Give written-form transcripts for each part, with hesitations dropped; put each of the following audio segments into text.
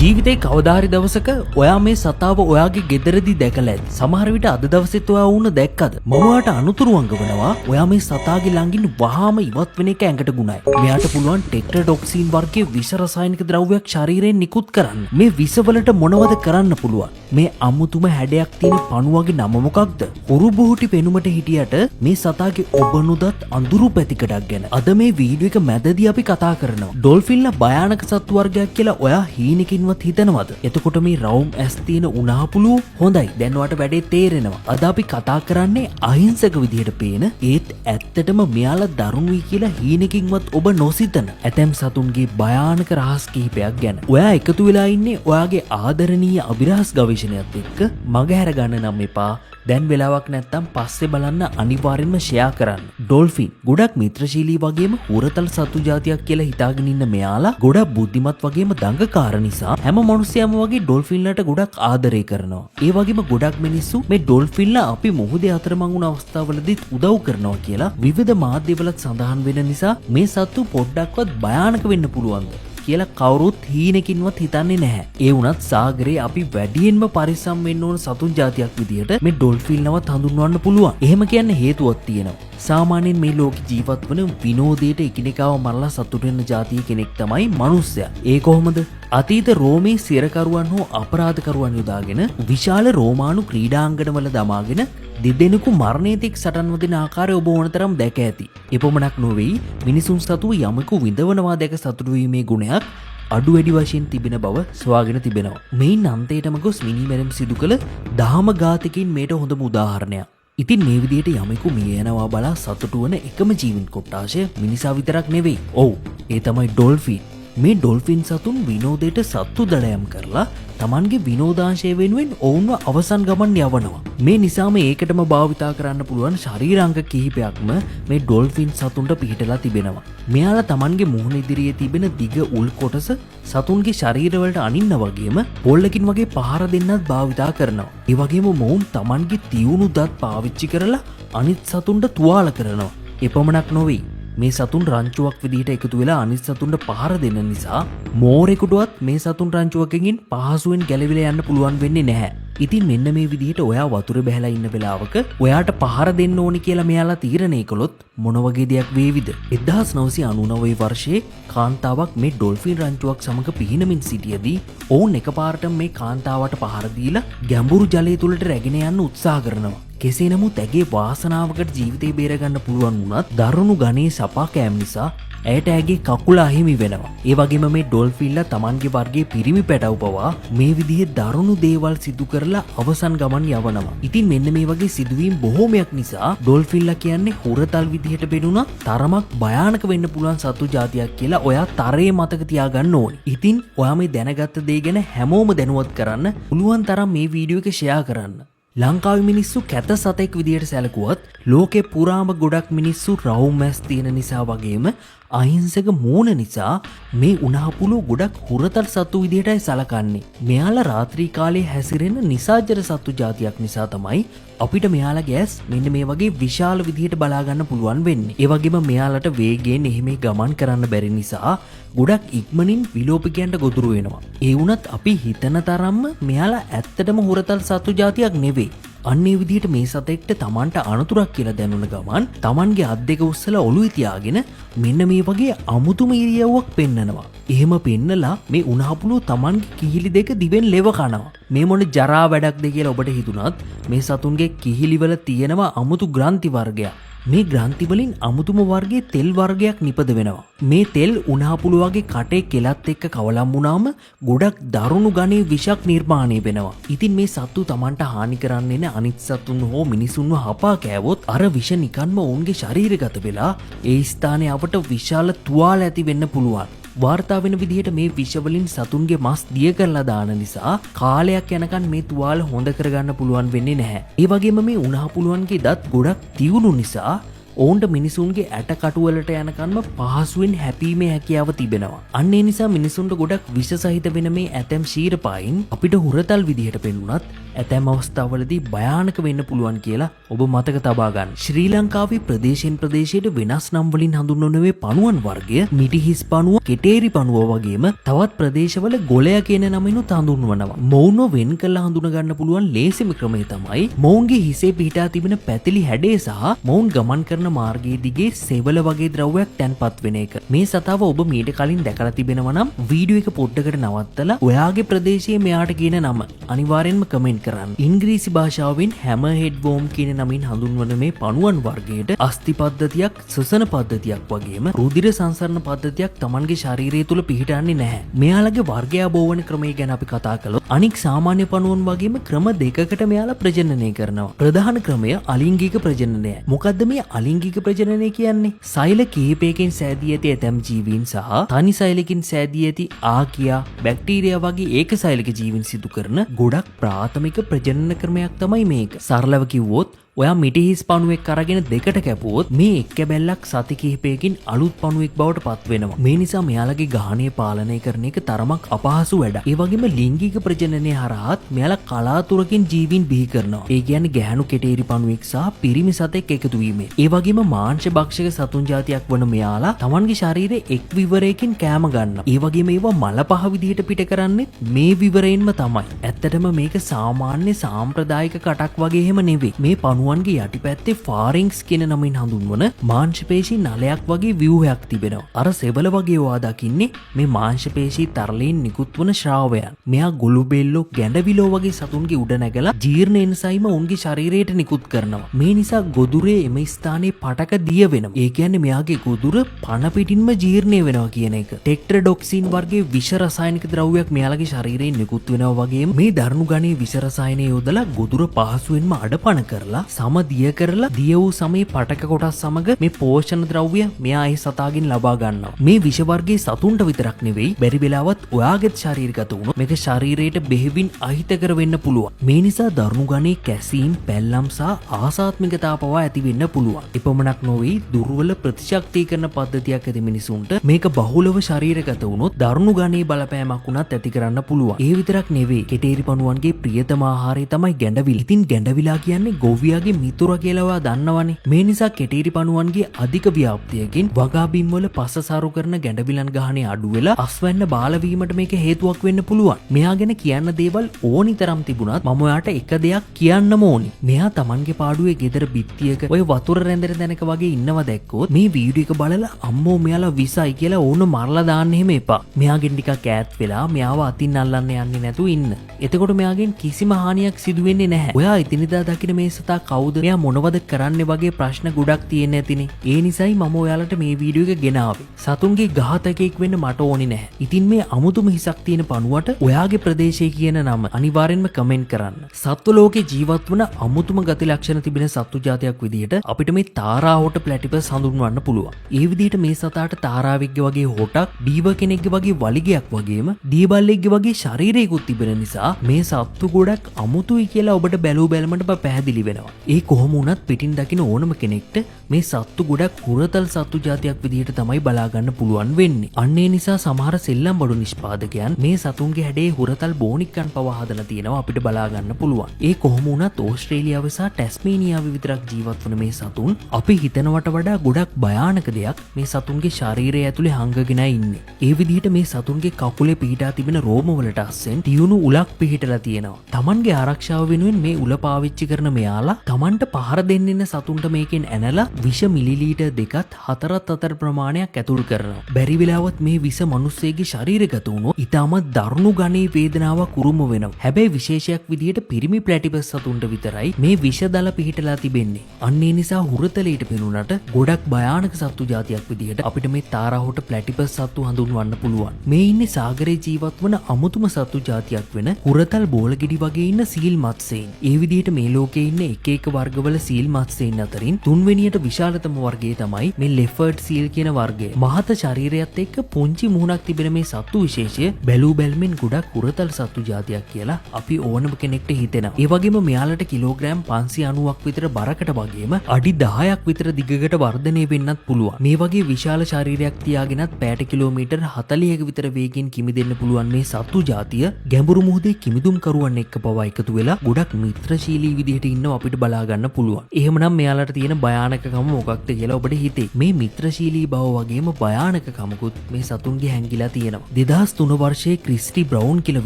ජීවිතේ කවදාහරි දවසක ඔයා මේ සතාව ඔයාගේ ගෙදරදී දැකලා ඇති. සමහර විට අද දවසෙත් ඔයා වුණ දැක්කද? මම ඔයාට අනුතුරු අඟවනවා. ඔයා මේ සතාගේ ළඟින් වහාම ඉවත් වෙන එක ඇඟට ගුණයි. මෙයාට පුළුවන් ටෙට්‍රාඩොක්සින් වර්ගයේ විෂ රසායනික ද්‍රව්‍යයක් ශරීරයෙන් නිකුත් කරන්න. මේ විෂවලට මොනවද කරන්න පුළුවන්? මේ අමුතුම හැඩයක් තියෙන පණුවගේ නම මොකක්ද? උරුබුහුටි පෙනුමට හිටියට මේ සතාගේ ඔබ නොදත් අඳුරු පැතිකඩක් ගැන අද මේ වීඩියෝ එක මැදදී අපි කතා කරනවා. ඩොල්ෆින්ලා භයානක සත්තු වර්ගයක් කියලා ඔයා හීනකින්වත් හිතනවද? එතකොට මේ රවුම් ඇස් තියෙන උණාපුළු හොඳයි. දැන් ඔයාට වැඩේ තේරෙනවා. අද අපි කතා කරන්නේ අහිංසක විදියට පේන ඒත් ඇත්තටම මෙයාලා දරුණුයි කියලා හීනකින්වත් ඔබ නොසිතන ඇතැම් සතුන්ගේ භයානක රහස් කිහිපයක් ගැන. ඔයා එකතු වෙලා ඉන්නේ ඔයාගේ ආදරණීය අභිරහස් ගවේෂණයත් එක්ක. මගහැර ගන්න නම් එපා. දැන් වෙලාවක් නැත්තම් පස්සේ බලන්න අනිවාර්යෙන්ම ෂෙයා කරන්න. ඩොල්ෆින් ගොඩක් මිත්‍රශීලී වගේම උරතල් සතු జాතියක් කියලා හිතාගෙන ඉන්න මෙයාලා ගොඩක් බුද්ධිමත් වගේම දඟකාර නිසා හැම මිනිස්සයම වගේ ඩොල්ෆින්ලට ගොඩක් ආදරය කරනවා. ඒ වගේම ගොඩක් මිනිස්සු මේ ඩොල්ෆින්ලා අපි මොහොතේ අතරමං වුණ අවස්ථාවලදීත් උදව් කරනවා කියලා විවිධ මාධ්‍යවලත් සඳහන් වෙන නිසා මේ සතු පොඩ්ඩක්වත් භයානක වෙන්න පුළුවන්ද කියලා කවුරුත් හීනකින්වත් හිතන්නේ නැහැ. ඒ වුණත් සාගරේ අපි වැඩියෙන්ම පරිස්සම් වෙන්න ඕන සතුන් జాතියක් විදියට මේ ඩොල්ෆින්ලවත් හඳුන්වන්න පුළුවන්. එහෙම කියන්න හේතුවක් තියෙනවා. සාමාන්‍යයෙන් මේ ලෝකේ ජීවත් වන විනෝදයට එකිනෙකාව මරලා සතුටු වෙන జాතිය කෙනෙක් තමයි මනුස්සයා. ඒ කොහොමද? අතීත රෝමේ සිරකරුවන් හෝ අපරාධකරුවන් යොදාගෙන විශාල රෝමානු ක්‍රීඩාංගණවල දමාගෙන දෙදෙනෙකු මරණයේදී සටන් වදින ආකාරය ඔබ ඕනතරම් දැක ඇති. එපමණක් නොවේ මිනිසුන් සතුව යමෙකු විඳවනවා දැක සතුටු වීමේ ගුණයක් අඩු වැඩි වශයෙන් තිබෙන බව සොයාගෙන තිබෙනවා. මේන් අන්තයටම ගොස් මිනිමැරුම් සිදු කළ දහම ඝාතකයින් මේට හොඳම උදාහරණයක්. ඉතින් මේ විදිහට යමෙකු මිය යනවා බලා සතුටු වන එකම ජීවින් කොට්ටාශය මිනිසා විතරක් නෙවෙයි. ඔව්, ඒ තමයි ඩොල්ෆින්. මේ ඩොල්ෆින් සතුන් විනෝදයට සත්තු දඩයම් කරලා තමන්ගේ විනෝදාංශය වෙනුවෙන් ඔවුන්ව අවසන් ගමන් යවනවා. මේ නිසාම ඒකටම භාවිතා කරන්න පුළුවන් ශරීරාංග කිහිපයක්ම මේ ඩොල්ෆින් සතුන්ට පිහිටලා තිබෙනවා. මෙයාලා තමන්ගේ මුහුණ ඉදිරියේ තිබෙන දිග උල් කොටස සතුන්ගේ ශරීරවලට අනින්න වගේම පොල්ලකින් වගේ පහර දෙන්නත් භාවිතා කරනවා. ඒ වගේම මොවුන් තමන්ගේ තියුණු දත් පාවිච්චි කරලා අනිත් සතුන්ට තුවාල කරනවා. එපමණක් නොවේ මේ සතුන් රංචුවක් විදිහට එකතු වෙලා අනිත් සතුන්ට පහර දෙන නිසා මෝරෙකුටවත් මේ සතුන් රංචුවකින් පහසුවෙන් ගැලවිලා යන්න පුළුවන් වෙන්නේ නැහැ. ඉතින් මෙන්න මේ විදිහට ඔයා වතුර බැහැලා ඉන්න වෙලාවක ඔයාට පහර දෙන්න ඕනි කියලා මෙයාලා තීරණය කළොත් මොන වගේ දෙයක් වේවිද? 1999 වර්ෂයේ කාන්තාවක් මේ ඩොල්ෆින් රංචුවක් සමග පිහිනමින් සිටියදී ඔවුන් එකපාරට මේ කාන්තාවට පහර දීලා ගැඹුරු ජලය තුලට රැගෙන යන්න උත්සාහ කරනවා. කෙසේ නමුත් ඇගේ වාසනාවකට ජීවිතේ බේරගන්න පුළුවන් වුණත් දරුණු ගණේ සපා කෑම නිසා ඇයට ඇගේ කකුල අහිමි වෙනවා. ඒ වගේම මේ ඩොල්ෆින්ලා Tamanගේ වර්ගයේ පිරිමි පැටවු පවා මේ විදිහේ දරුණු දේවල් සිදු කරලා අවසන් ගමන් යවනවා. ඉතින් මෙන්න මේ වගේ සිදුවීම් බොහෝමයක් නිසා ඩොල්ෆින්ලා කියන්නේ හොරතල් විදිහට බෙනුණා තරමක් භයානක වෙන්න පුළුවන් සතු జాතියක් කියලා ඔයා තරයේ මතක තියාගන්න ඕනේ. ඉතින් ඔයා මේ දැනගත්ත දේ ගැන හැමෝම දැනුවත් කරන්න පුළුවන් තරම් මේ වීඩියෝ එක ෂෙයා කරන්න. ලංකාවේ මිනිස්සු කැත සතෙක් විදියට සැලකුවත් ලෝකේ පුරාම ගොඩක් මිනිස්සු රවුම් ඇස් තියෙන නිසා වගේම අහිංසක මූණ නිසා මේ උණාපුළු ගොඩක් හුරතල් සතු විදියටයි සලකන්නේ. මෙයාලා රාත්‍රී කාලේ හැසිරෙන නිසාජර සතු జాතියක් නිසා තමයි අපිට මෙයාලගේ ඇස් මෙන්න මේ වගේ විශාල විදියට බලා ගන්න පුළුවන් වෙන්නේ. ඒ වගේම මෙයාලට වේගයෙන් එහෙම ගමන් කරන්න බැරි නිසා ගොඩක් ඉක්මනින් විලෝපිකයන්ට ගොදුරු වෙනවා. ඒ වුණත් අපි හිතන තරම්ම මෙයාලා ඇත්තටම හුරතල් සතු జాතියක් නෙවෙයි. අන්නේ විදිහට මේ සතෙක්ට Tamanට අනතුරක් කියලා දැනුණ ගමන් Tamanගේ අත් දෙක උස්සලා ඔළුවේ තියාගෙන මෙන්න මේ වගේ අමුතුම ඉරියව්වක් පෙන්නනවා. එහෙම පෙන්නලා මේ උණාපුළු Tamanගේ කිහිලි දෙක දිවෙන් ලෙව කනවා. මේ මොන ජරා වැඩක්ද කියලා ඔබට හිතුණත් මේ සතුන්ගේ කිහිලිවල තියෙනවා අමුතු ග්‍රන්ථි වර්ගයක්. මේ ග්‍රන්ථි වලින් අමුතුම වර්ගයේ තෙල් වර්ගයක් නිපද වෙනවා. මේ තෙල් උණාපුළු වගේ කටේ කෙලත් එක්ක කවලම් වුණාම ගොඩක් දරුණු ගණේ විෂක් නිර්මාණය වෙනවා. ඉතින් මේ සත්තු Tamanට හානි කරන්නේ නැ අනිත් සතුන් හෝ මිනිසුන්ව හපා කෑවොත් අර විෂ නිකන්ම ඔවුන්ගේ ශරීරගත වෙලා ඒ ස්ථානයේ අපට විශාල තුවාල ඇති වෙන්න පුළුවන්. වාර්තා වෙන විදිහට මේ විෂ වලින් සතුන්ගේ මස් දිය කරලා දාන නිසා කාලයක් යනකන් මේ තුවාල හොඳ කරගන්න පුළුවන් වෙන්නේ නැහැ. ඒ වගේම මේ උණාපුළුවන්ගේ දත් ගොඩක් තියුණු නිසා ඔවුන්ට මිනිසුන්ගේ ඇට කටුවලට යනකන්ම පහසුවෙන් හැපීමේ හැකියාව තිබෙනවා. අන්න ඒ නිසා මිනිසුන්ට ගොඩක් විෂ සහිත වෙන මේ ඇතැම් ශීරපායින් අපිට හුරතල් විදිහට පෙනුනත් ඇතැම් අවස්ථාවලදී භයානක වෙන්න පුළුවන් කියලා ඔබ මතක තබා ගන්න. ශ්‍රී ලංකාවේ ප්‍රදේශයෙන් ප්‍රදේශයට වෙනස් නම් වලින් හඳුන්වන මේ පණුවන් වර්ගය මිටිහිස් පණුව, කෙටේරි පණුව වගේම තවත් ප්‍රදේශවල ගොලයා කියන නමිනුත් හඳුන්වනවා. මොවුන්ව වෙන් කළ හඳුන ගන්න පුළුවන් ලේසිම ක්‍රමය තමයි මොවුන්ගේ හිසේ පිහිටා තිබෙන පැතිලි හැඩය සහ මොවුන් ගමන් කරන මාර්ගයේ දිගේ සෙවල වගේ ද්‍රව්‍යයක් තැන්පත් වෙන එක. මේ සතාව ඔබ මීට කලින් දැකලා තිබෙනවා නම් වීඩියෝ එක පොඩ්ඩකට නවත්තලා ඔයාගේ ප්‍රදේශයේ මෙයාට කියන නම අනිවාර්යෙන්ම කමෙන්ට් කරන්න. ඉංග්‍රීසි භාෂාවෙන් හැමර්හෙඩ් වෝම් කියන නමින් හඳුන්වන මේ පණුවන් වර්ගයට අස්ථි පද්ධතියක්, ශ්වසන පද්ධතියක් වගේම රුධිර සංසරණ පද්ධතියක් Tamanගේ ශරීරය තුල පිහිටන්නේ නැහැ. මෙයාලගේ වර්ගය බෝවන ක්‍රමය ගැන අපි කතා කළොත් අනික් සාමාන්‍ය පණුවන් වගේම ක්‍රම දෙකකට මෙයාලා ප්‍රජනනය කරනවා. ප්‍රධාන ක්‍රමය අලිංගික ප්‍රජනනය. මොකද්ද මේ අලිංගික ප්‍රජනනය කියන්නේ? සෛල කිහිපයකින් සෑදී ඇති ඇතැම් ජීවීන් සහ තනි සෛලකින් සෑදී ඇති ආකියා, බැක්ටීරියා වගේ ඒක සෛලික ජීවීන් සිදු කරන ගොඩක් ප්‍රාථමික ප්‍රජනන ක්‍රමයක් තමයි මේක. සරලව කිව්වොත් ඔයා මිටිහිස් පණුවෙක් අරගෙන දෙකට කැපුවොත් මේ එක් කැබැල්ලක් සති කිහිපයකින් අලුත් පණුවෙක් බවට පත් වෙනවා. මේ නිසා මෙයාලගේ ගාහණය පාලනය කරන එක තරමක් අපහසු වැඩක්. ඒ වගේම ලිංගික ප්‍රජනනය හරහාත් මෙයාලා කලාතුරකින් ජීවීන් බිහි කරනවා. ඒ කියන්නේ ගැහණු කෙටේරි පණුවෙක් සහ පිරිමි සතෙක් එකතු වීමෙන්. ඒ වගේම මාංශ භක්ෂක සතුන් జాතියක් වන මෙයාලා Tamanගේ ශරීරයේ එක් විවරයකින් කෑම ගන්නවා. ඒ වගේම ඒවා මල පහ විදිහට පිට කරන්නේ මේ විවරයෙන්ම තමයි. ඇත්තටම මේක සාමාන්‍ය සාම්ප්‍රදායික කටක් වගේ එහෙම නෙවෙයි. මේ පණුවන්ගේ යටිපැත්තේ ෆාරින්ක්ස් කියන නමින් හඳුන්වන මාංශපේශී නලයක් වගේ ව්‍යුහයක් තිබෙනවා. අර සෙවල වගේ ඔයා දකින්නේ මේ මාංශපේශී තරලයෙන් නිකුත් වන ශ්‍රාවයන්. මෙයා ගොළු බෙල්ලෝ, ගැඬවිලෝ වගේ සතුන්ගේ උඩ නැගලා ජීර්ණ එන්සයිම උන්ගේ ශරීරයට නිකුත් කරනවා. මේ නිසා ගොදුරේ එම ස්ථානයේ පටක දිය වෙනවා. ඒ කියන්නේ මෙයාගේ ගොදුර පණ පිටින්ම ජීර්ණය වෙනවා කියන එක. ටෙට්‍රඩොක්සින් වර්ගයේ විෂ රසායනික ද්‍රව්‍යයක් මෙයාලගේ ශරීරයෙන් නිකුත් වෙනවා වගේම මේ දරුණු ගණයේ විෂ රසායනය යොදලා ගොදුර පහසුවෙන්ම අඩපණ කරලා සමදිය කරලා දිය වූ සමේ පටක කොටස් සමග මේ පෝෂණ ද්‍රව්‍ය මෙයා ඒ සතාගෙන් ලබා ගන්නවා. මේ විෂ වර්ගයේ සතුන්ට විතරක් නෙවෙයි බැරි වෙලාවත් ඔයාගේත් ශරීරගත වුණොත් මේක ශරීරයට බෙහෙවින් අහිතකර වෙන්න පුළුවන්. මේ නිසා දරුණු ගණයේ කැසීම්, පැල්ලම් සහ ආසාත්මිකතා පවා ඇති වෙන්න පුළුවන්. එපමණක් නොවේ දුර්වල ප්‍රතිශක්තිකරණ පද්ධතියක් ඇති මිනිසුන්ට මේක බහුලව ශරීරගත වුණොත් දරුණු ගණයේ බලපෑමක් උනත් ඇති කරන්න පුළුවන්. ඒ විතරක් නෙවෙයි කෙටේරි පණුවන්ගේ ප්‍රියතම ආහාරය තමයි ගැඬවිල. ඉතින් ගැඬවිලා කියන්නේ ගොවියාගේ මිතුරා කියලා ඔයා දන්නවනේ. මේ නිසා කෙටේරි පණුවන්ගේ අධික ව්‍යාප්තියකින් වගාබිම් වල පසසාරු කරන ගැඬවිලන් ගහණේ අඩු වෙලා අස්වැන්න බාල වීමට මේක හේතුවක් වෙන්න පුළුවන්. මෙයා ගැන කියන්න දේවල් ඕනි තරම් තිබුණත් මම ඔයාට එක දෙයක් කියන්නම ඕනි. මෙයා Tamanගේ පාඩුවේ ගෙදර බිත්තියක ඔය වතුර රැඳෙන තැනක වගේ ඉන්නව දැක්කොත් මේ වීඩියෝ එක බලලා අම්මෝ මෙයාලා විසයි කියලා ඕන මරලා දාන්න එහෙම එපා. මෙයාගෙන් ටිකක් ඈත් වෙලා මෙයාව අතින් අල්ලන්න යන්නේ නැතුව ඉන්න. එතකොට මෙයාගෙන් කිසිම හානියක් සිදු වෙන්නේ නැහැ. ඔයා ඉතිනිදා දකින මේ සතා කවුද? මෙයා මොනවද කරන්නේ වගේ ප්‍රශ්න ගොඩක් තියෙන ඇතිනේ. ඒ නිසායි මම ඔයාලට මේ වීඩියෝ එක ගෙනාවේ. සතුන්ගේ ඝාතකයෙක් වෙන්න මට ඕනි නැහැ. ඉතින් මේ අමුතුම හිසක් තියෙන පණුවට ඔයාගේ ප්‍රදේශයේ කියන නම අනිවාර්යෙන්ම කමෙන්ට් කරන්න. සත්ව ලෝකේ ජීවත් වන අමුතුම ගති ලක්ෂණ තිබෙන සත්තු జాතියක් විදිහට අපිට මේ තාරාහොට ප්ලැටිපස් හඳුන්වන්න පුළුවන්. ඒ විදිහට මේ සතාට තාරාවෙක්ගේ වගේ හොටක්, දීව කෙනෙක්ගේ වගේ වලිගයක් වගේම දීබල්ලෙක්ගේ වගේ ශරීරයකුත් තිබෙන නිසා මේ සත්තු ගොඩක් අමුතුයි කියලා ඔබට බැලූ බැලමට පැහැදිලි වෙනවා. ඒ කොහොම වුණත් පිටින් දකින ඕනම කෙනෙක්ට මේ සත්තු ගොඩක් හුරතල් සත්තු జాතියක් විදිහට තමයි බලා ගන්න පුළුවන් වෙන්නේ. අන්න ඒ නිසා සමහර සෙල්ලම් බඩු නිෂ්පාදකයන් මේ සතුන්ගේ හැඩේ හුරතල් බෝනික්කන් පවා හදලා තියෙනවා අපිට බලා ගන්න පුළුවන්. ඒ කොහොම වුණත් ඕස්ට්‍රේලියාව සහ ටැස්මේනියාවේ විතරක් ජීවත් වන මේ සතුන් අපි හිතනවට වඩා ගොඩක් භයානක දෙයක් මේ සතුන්ගේ ශරීරය ඇතුලේ හංගගෙනයි ඉන්නේ. ඒ විදිහට මේ සතුන්ගේ කකුලේ පිහිටා තිබෙන රෝම වලට අස්සෙන් තියුණු උලක් පිහිටලා තියෙනවා. Tamanගේ ආරක්ෂාව වෙනුවෙන් මේ උල පාවිච්චි කරන මෙයාලා Tamanට පහර දෙන්න ඉන්න සතුන්ට මේකෙන් ඇනලා විෂ මිලිලීටර් 2-4 අතර ප්‍රමාණයක් ඇතුල් කරනවා. බැරි වෙලාවත් මේ විෂ මිනිස්සෙගේ ශරීරගත වුණොත් ඊටමත් දරුණු ගණයේ වේදනාවක් උරුම වෙනවා. හැබැයි විශේෂයක් විදිහට පිරිමි ප්ලැටිපස් සතුන්ට විතරයි මේ විෂ දල පිහිටලා තිබෙන්නේ. අන්න ඒ නිසා හුරතලයට පෙනුනට ගොඩක් භයානක සත්තු జాතියක් විදිහට අපිට මේ තාරාහොට ප්ලැටිපස් සත්තු හඳුන්වන්න පුළුවන්. මේ ඉන්නේ සාගරයේ ජීවත් වන අමුතුම සත්තු జాතියක් වෙන හුරතල් බෝලගෙඩි වගේ ඉන්න සීල් මත්ස්‍යයන්. ඒ විදිහට මේ ලෝකේ ඉන්න එක එක අනෙක් වර්ගවල සීල් මත්ස්‍යයන් අතරින් තුන්වෙනියට විශාලතම වර්ගය තමයි මේ ලෙෆර්ඩ් සීල් කියන වර්ගය. මහත ශරීරයත් එක්ක පුංචි මුහුණක් තිබෙන මේ සත්තු විශේෂය බැලූ බැල්මෙන් ගොඩක් හුරතල් සත්තු జాතියක් කියලා අපි ඕනම කෙනෙක්ට හිතෙනවා. ඒ වගේම මෙයාලට කිලෝග්‍රෑම් 590ක් විතර බරකට වගේම අඩි 10ක් විතර දිගකට වර්ධනය වෙන්නත් පුළුවන්. මේ වගේ විශාල ශරීරයක් තියාගෙනත් පැයට කිලෝමීටර් 40ක විතර වේගයෙන් කිමිදෙන්න පුළුවන් මේ සත්තු జాතිය ගැඹුරු මුහුදේ කිමිදුම් කරුවන් එක්ක පවා එකතු වෙලා ගොඩක් මිත්‍රශීලී විදිහට ඉන්නව අපිට බලා ගන්න පුළුවන්. එහෙමනම් මෙයාලට තියෙන භයානකකම මොකක්ද කියලා ඔබට හිතේ. මේ මිත්‍රශීලී බව වගේම භයානකකමකුත් මේ සතුන්ගේ හැංගිලා තියෙනවා. 2003 වර්ෂයේ ක්‍රිස්ටි බ්‍රවුන් කියලා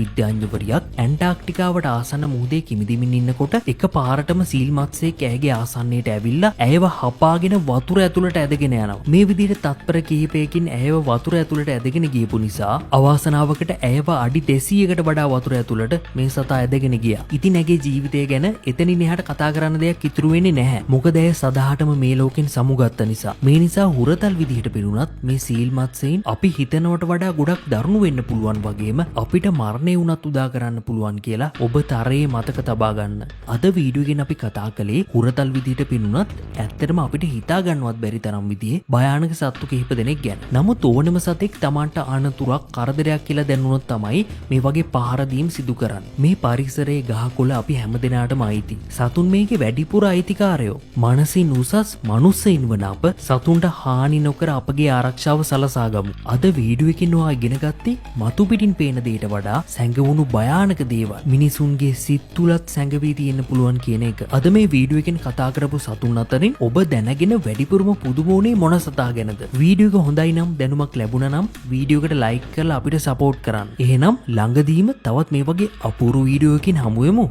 විද්‍යාඥවරියක් ඇන්ටාර්ක්ටිකාවට ආසන්න මුහුදේ කිමිදෙමින් ඉන්නකොට එක පාරටම සීල් මත්ස්‍යයෙක් ඇයගේ ආසන්නයට ඇවිල්ලා ඇයව හපාගෙන වතුර ඇතුළට ඇදගෙන යනවා. මේ විදිහට තත්පර කිහිපයකින් ඇයව වතුර ඇතුළට ඇදගෙන ගියපු නිසා අවාසනාවකට ඇයව අඩි 200කට වඩා වතුර ඇතුළට මේ සතා ඇදගෙන ගියා. ඉතින් ඇගේ ජීවිතය ගැන එතනින් එහාට කතා කරන්න දෙයක් ඉතුරු වෙන්නේ නැහැ. මොකද ඇය සදාටම මේ ලෝකෙන් සමුගත්ත නිසා. මේ නිසා හුරතල් විදිහට පෙනුනත් මේ සීල් මත්ස්‍යයන් අපි හිතනවට වඩා ගොඩක් දරුණු වෙන්න පුළුවන් වගේම අපිට මරණය වුණත් උදා කරන්න පුළුවන් කියලා ඔබ තරයේ මතක තබා ගන්න. අද වීඩියෝ එකෙන් අපි කතා කළේ හුරතල් විදිහට පෙනුනත් ඇත්තටම අපිට හිතා ගන්නවත් බැරි තරම් විදිහේ භයානක සත්තු කිහිප දෙනෙක් ගැන. නමුත් ඕනම සතෙක් Tamanට අනතුරක් කරදරයක් කියලා දැනුනොත් තමයි මේ වගේ පහර දීම් සිදු කරන්නේ. මේ පරිසරයේ ගහකොළ අපි හැමදෙනාටම අයිති. සතුන් මේකේ වැඩිපුර අයිතිකාරයෝ. මනසින් උසස් මනුස්සයින් වන අප සතුන්ට හානි නොකර අපගේ ආරක්ෂාව සලසා ගමු. අද වීඩියෝ එකෙන් ඔයා ඉගෙන ගත්තේ මතු පිටින් පේන දෙයට වඩා සැඟවුණු භයානක දේවල් මිනිසුන්ගේ සිත් තුලත් සැඟවී තියෙන්න පුළුවන් කියන එක. අද මේ වීඩියෝ එකෙන් කතා කරපු සතුන් අතරින් ඔබ දැනගෙන වැඩිපුරම පුදුම වුණේ මොන සතා ගැනද? වීඩියෝ එක හොඳයි නම් දැනුමක් ලැබුණා නම් වීඩියෝ එකට ලයික් කරලා අපිට සපෝට් කරන්න. එහෙනම් ළඟදීම තවත් මේ වගේ අපූර්ව වීඩියෝ එකකින් හමු වෙමු.